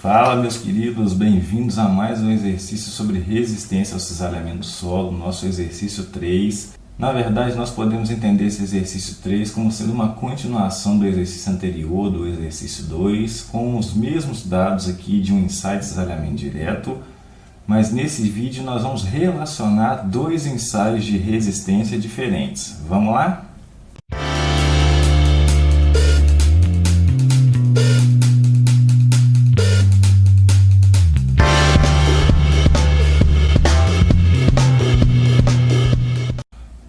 Fala, meus queridos, bem-vindos a mais um exercício sobre resistência ao cisalhamento do solo, nosso exercício 3. Na verdade, nós podemos entender esse exercício 3 como sendo uma continuação do exercício anterior, do exercício 2, com os mesmos dados aqui de um ensaio de cisalhamento direto, mas nesse vídeo nós vamos relacionar dois ensaios de resistência diferentes. Vamos lá?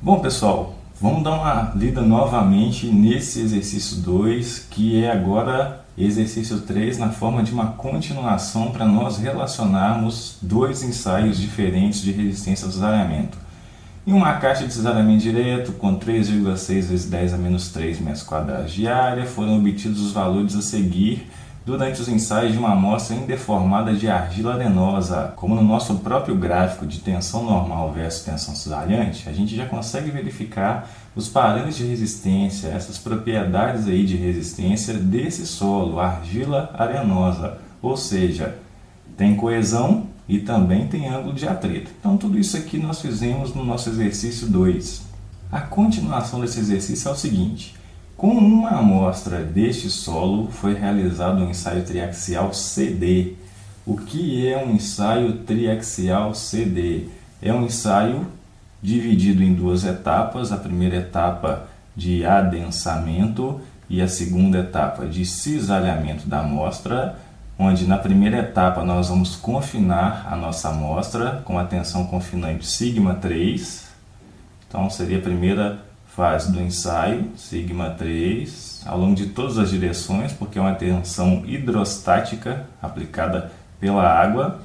Bom, pessoal, vamos dar uma lida novamente nesse exercício 2, que é agora exercício 3 na forma de uma continuação para nós relacionarmos dois ensaios diferentes de resistência ao cisalhamento. Em uma caixa de cisalhamento direto com 3,6 × 10⁻³ metros quadrados de área, foram obtidos os valores a seguir durante os ensaios de uma amostra indeformada de argila arenosa. Como no nosso próprio gráfico de tensão normal versus tensão cisalhante, a gente já consegue verificar os parâmetros de resistência, essas propriedades aí de resistência desse solo, argila arenosa, ou seja, tem coesão e também tem ângulo de atrito. Então tudo isso aqui nós fizemos no nosso exercício 2. A continuação desse exercício é o seguinte: com uma amostra deste solo foi realizado um ensaio triaxial CD. O que é um ensaio triaxial CD? É um ensaio dividido em duas etapas, a primeira etapa de adensamento e a segunda etapa de cisalhamento da amostra, onde na primeira etapa nós vamos confinar a nossa amostra com a tensão confinante σ3. Então seria a primeira fase do ensaio, σ3, ao longo de todas as direções, porque é uma tensão hidrostática aplicada pela água.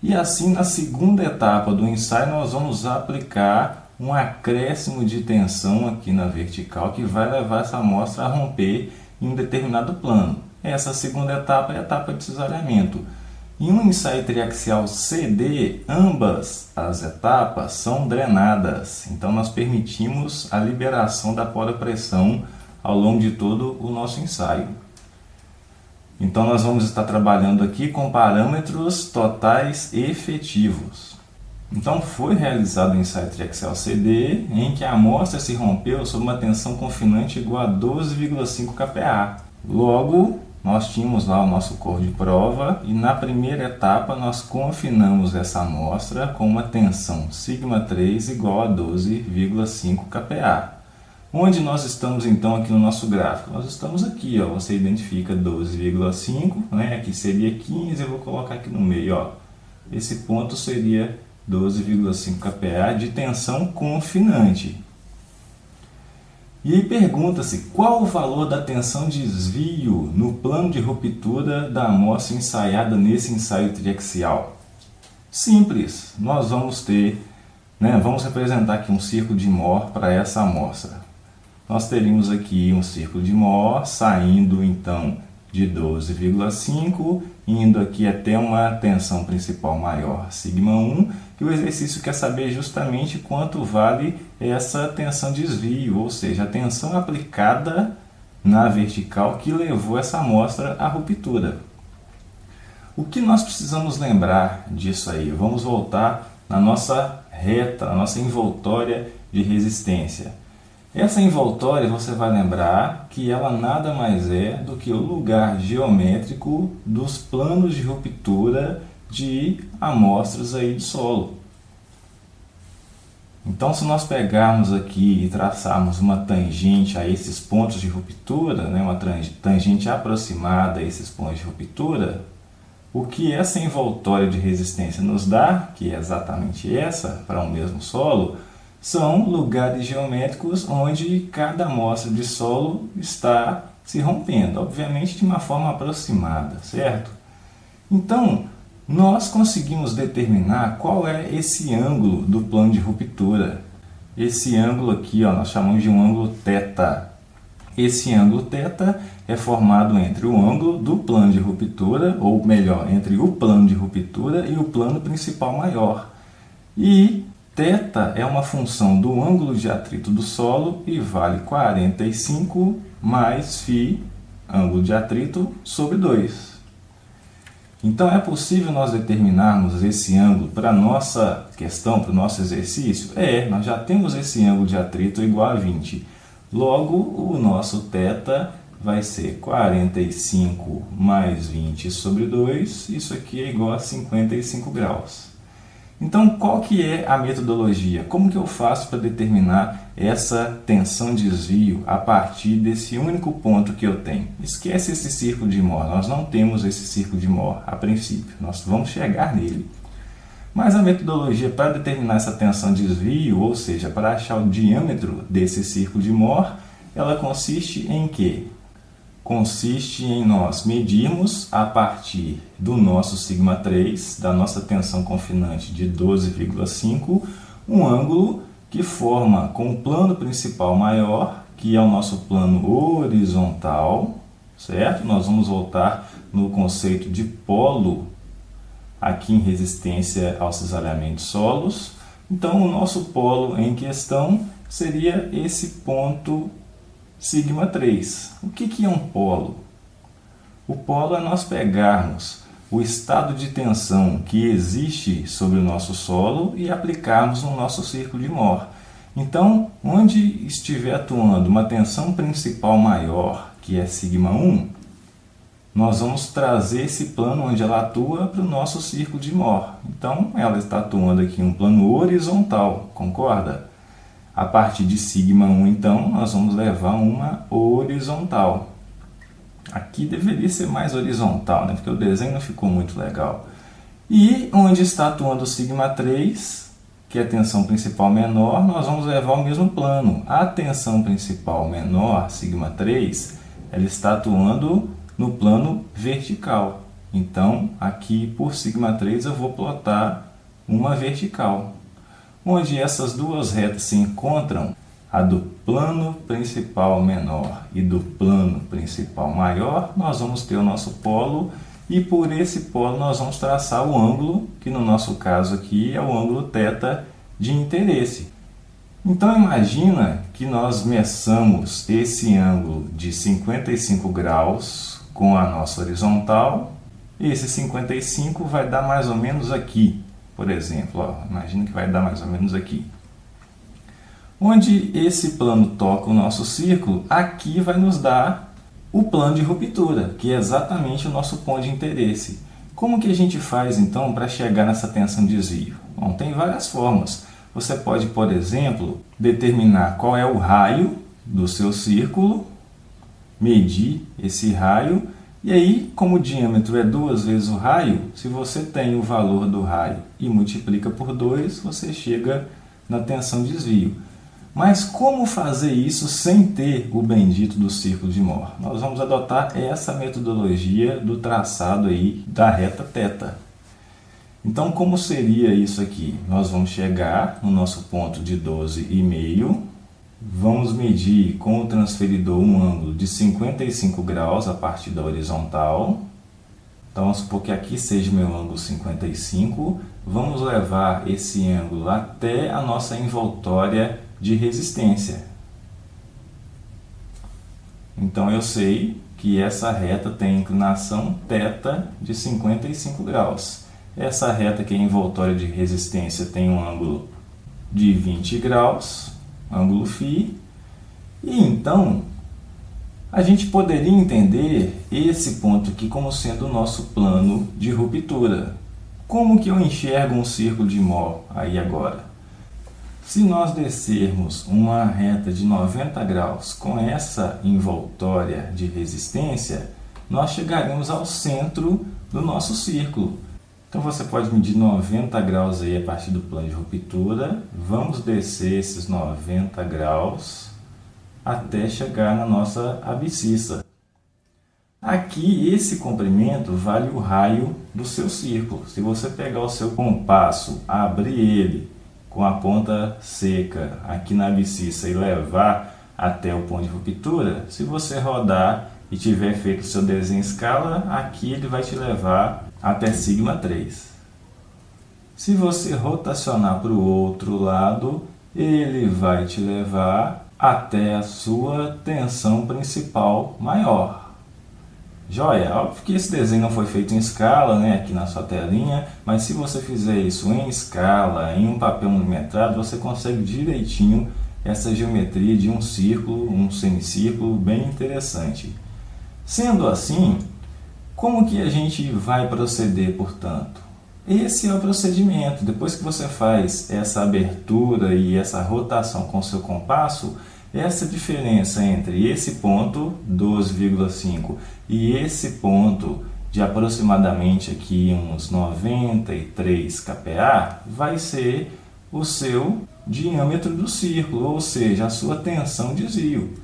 E assim, na segunda etapa do ensaio, nós vamos aplicar um acréscimo de tensão aqui na vertical, que vai levar essa amostra a romper em um determinado plano. Essa segunda etapa é a etapa de cisalhamento. Em um ensaio triaxial CD, ambas as etapas são drenadas. Então, nós permitimos a liberação da poropressão ao longo de todo o nosso ensaio. Então, nós vamos estar trabalhando aqui com parâmetros totais efetivos. Então, foi realizado o ensaio triaxial CD, em que a amostra se rompeu sob uma tensão confinante igual a 12,5 kPa. Logo, nós tínhamos lá o nosso cor de prova e na primeira etapa nós confinamos essa amostra com uma tensão σ3 igual a 12,5 kPa. Onde nós estamos então aqui no nosso gráfico? Nós estamos aqui, ó, você identifica 12,5, né? Aqui seria 15, eu vou colocar aqui no meio, ó. Esse ponto seria 12,5 kPa de tensão confinante. E aí pergunta-se qual o valor da tensão de desvio no plano de ruptura da amostra ensaiada nesse ensaio triaxial. Simples, nós vamos ter, vamos representar aqui um círculo de Mohr para essa amostra. Nós teríamos aqui um círculo de Mohr saindo então de 12,5, indo aqui até uma tensão principal maior, σ1, e o exercício quer saber justamente quanto vale essa tensão de desvio, ou seja, a tensão aplicada na vertical que levou essa amostra à ruptura. O que nós precisamos lembrar disso aí? Vamos voltar na nossa reta, na nossa envoltória de resistência. Essa envoltória, você vai lembrar que ela nada mais é do que o lugar geométrico dos planos de ruptura de amostras aí de solo. Então, se nós pegarmos aqui e traçarmos uma tangente a esses pontos de ruptura, uma tangente aproximada a esses pontos de ruptura, o que essa envoltória de resistência nos dá, que é exatamente essa, para um mesmo solo, são lugares geométricos onde cada amostra de solo está se rompendo, obviamente de uma forma aproximada, certo? Então, nós conseguimos determinar qual é esse ângulo do plano de ruptura. Esse ângulo aqui, ó, nós chamamos de um ângulo θ. Esse ângulo θ é formado entre o ângulo do plano de ruptura, ou melhor, entre o plano de ruptura e o plano principal maior. E θ é uma função do ângulo de atrito do solo e vale 45 mais φ, ângulo de atrito, sobre 2. Então é possível nós determinarmos esse ângulo para a nossa questão, para o nosso exercício? Nós já temos esse ângulo de atrito igual a 20. Logo, o nosso θ vai ser 45 mais 20 sobre 2, isso aqui é igual a 55 graus. Então, qual que é a metodologia? Como que eu faço para determinar essa tensão-desvio a partir desse único ponto que eu tenho? Esquece esse círculo de Mohr, nós não temos esse círculo de Mohr a princípio, nós vamos chegar nele. Mas a metodologia para determinar essa tensão-desvio, ou seja, para achar o diâmetro desse círculo de Mohr, ela consiste em quê? Consiste em nós medirmos a partir do nosso σ3, da nossa tensão confinante de 12,5, um ângulo que forma com o plano principal maior, que é o nosso plano horizontal, certo? Nós vamos voltar no conceito de polo aqui em resistência ao cisalhamento de solos. Então, o nosso polo em questão seria esse ponto σ3. O que é um polo? O polo é nós pegarmos o estado de tensão que existe sobre o nosso solo e aplicarmos no nosso círculo de Mohr. Então, onde estiver atuando uma tensão principal maior, que é σ1, nós vamos trazer esse plano onde ela atua para o nosso círculo de Mohr. Então, ela está atuando aqui em um plano horizontal, concorda? A partir de σ1, então, nós vamos levar uma horizontal. Aqui deveria ser mais horizontal, né? Porque o desenho não ficou muito legal. E onde está atuando o σ3, que é a tensão principal menor, nós vamos levar o mesmo plano. A tensão principal menor, σ3, ela está atuando no plano vertical. Então, aqui por σ3 eu vou plotar uma vertical. Onde essas duas retas se encontram, a do plano principal menor e do plano principal maior, nós vamos ter o nosso polo e por esse polo nós vamos traçar o ângulo, que no nosso caso aqui é o ângulo θ de interesse. Então imagina que nós meçamos esse ângulo de 55 graus com a nossa horizontal, e esse 55 vai dar mais ou menos aqui. Por exemplo, imagina que vai dar mais ou menos aqui. Onde esse plano toca o nosso círculo, aqui vai nos dar o plano de ruptura, que é exatamente o nosso ponto de interesse. Como que a gente faz, então, para chegar nessa tensão de desvio? Bom, tem várias formas. Você pode, por exemplo, determinar qual é o raio do seu círculo, medir esse raio, e aí, como o diâmetro é 2 vezes o raio, se você tem o valor do raio e multiplica por 2, você chega na tensão de desvio. Mas como fazer isso sem ter o bendito do círculo de Mohr? Nós vamos adotar essa metodologia do traçado aí da reta θ. Então, como seria isso aqui? Nós vamos chegar no nosso ponto de 12,5, vamos medir com o transferidor um ângulo de 55 graus a partir da horizontal. Então, vamos supor que aqui seja o meu ângulo 55. Vamos levar esse ângulo até a nossa envoltória de resistência. Então, eu sei que essa reta tem inclinação θ de 55 graus. Essa reta que é envoltória de resistência tem um ângulo de 20 graus. Ângulo φ, e então a gente poderia entender esse ponto aqui como sendo o nosso plano de ruptura. Como que eu enxergo um círculo de Mohr aí agora? Se nós descermos uma reta de 90 graus com essa envoltória de resistência, nós chegaremos ao centro do nosso círculo. Então você pode medir 90 graus aí a partir do plano de ruptura. Vamos descer esses 90 graus até chegar na nossa abscissa. Aqui esse comprimento vale o raio do seu círculo. Se você pegar o seu compasso, abrir ele com a ponta seca aqui na abscissa e levar até o ponto de ruptura, se você rodar e tiver feito o seu desenho em escala, aqui ele vai te levar até σ3. Se você rotacionar para o outro lado, ele vai te levar até a sua tensão principal maior. Joia, óbvio que esse desenho não foi feito em escala, né, aqui na sua telinha, mas se você fizer isso em escala, em um papel milimetrado, você consegue direitinho essa geometria de um círculo, um semicírculo, bem interessante. Sendo assim, como que a gente vai proceder, portanto? Esse é o procedimento. Depois que você faz essa abertura e essa rotação com o seu compasso, essa diferença entre esse ponto, 12,5, e esse ponto de aproximadamente aqui uns 93 kPa, vai ser o seu diâmetro do círculo, ou seja, a sua tensão desvio.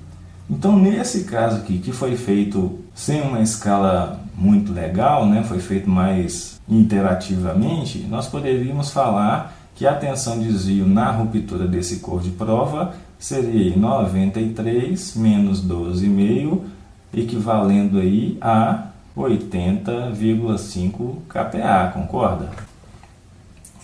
Então, nesse caso aqui, que foi feito sem uma escala muito legal, né, foi feito mais interativamente, nós poderíamos falar que a tensão desvio na ruptura desse cor de prova seria 93 menos 12,5, equivalendo aí a 80,5 kPa, concorda?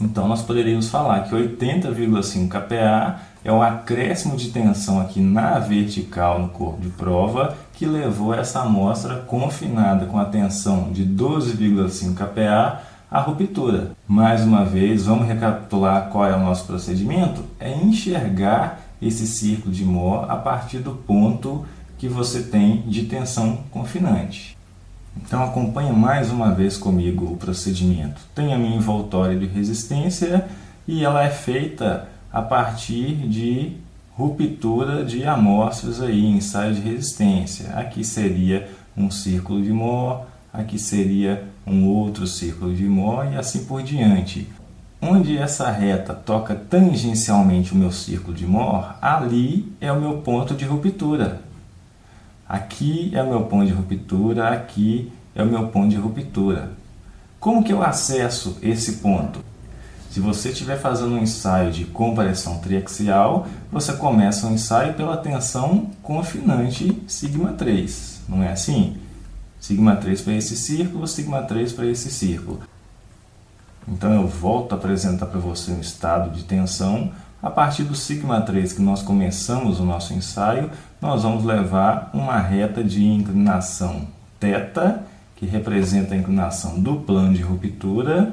Então, nós poderíamos falar que 80,5 kPa é o acréscimo de tensão aqui na vertical no corpo de prova que levou essa amostra confinada com a tensão de 12,5 kPa à ruptura. Mais uma vez, vamos recapitular qual é o nosso procedimento? É enxergar esse círculo de Mohr a partir do ponto que você tem de tensão confinante. Então acompanhe mais uma vez comigo o procedimento. Tem a minha envoltória de resistência e ela é feita a partir de ruptura de amostras aí, ensaios de resistência. Aqui seria um círculo de Mohr, aqui seria um outro círculo de Mohr e assim por diante. Onde essa reta toca tangencialmente o meu círculo de Mohr, ali é o meu ponto de ruptura. Aqui é o meu ponto de ruptura, aqui é o meu ponto de ruptura. Como que eu acesso esse ponto? Se você estiver fazendo um ensaio de compressão triaxial, você começa o ensaio pela tensão confinante σ3, não é assim? σ3 para esse círculo, σ3 para esse círculo. Então eu volto a apresentar para você um estado de tensão. A partir do σ3 que nós começamos o nosso ensaio, nós vamos levar uma reta de inclinação θ, que representa a inclinação do plano de ruptura,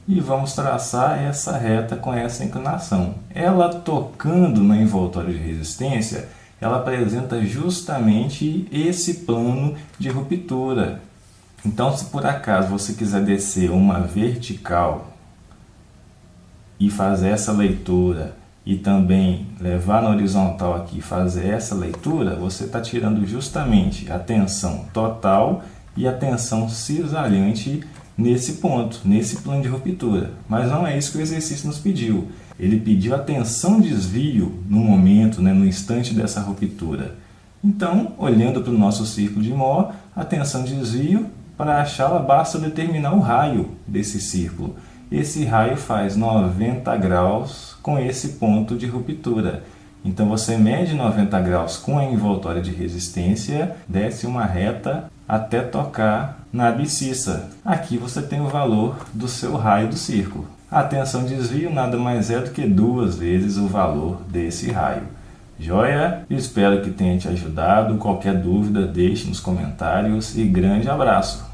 e vamos traçar essa reta com essa inclinação. Ela tocando na envoltória de resistência, ela apresenta justamente esse plano de ruptura. Então, se por acaso você quiser descer uma vertical e fazer essa leitura, e também levar na horizontal aqui e fazer essa leitura, você está tirando justamente a tensão total e a tensão cisalhante nesse ponto, nesse plano de ruptura. Mas não é isso que o exercício nos pediu. Ele pediu a tensão desvio no momento, no instante dessa ruptura. Então, olhando para o nosso círculo de Mohr, a tensão desvio, para achá-la basta determinar o raio desse círculo. Esse raio faz 90 graus com esse ponto de ruptura. Então você mede 90 graus com a envoltória de resistência, desce uma reta até tocar na abscissa. Aqui você tem o valor do seu raio do círculo. A tensão de desvio nada mais é do que 2 vezes o valor desse raio. Joia? Espero que tenha te ajudado. Qualquer dúvida, deixe nos comentários e grande abraço!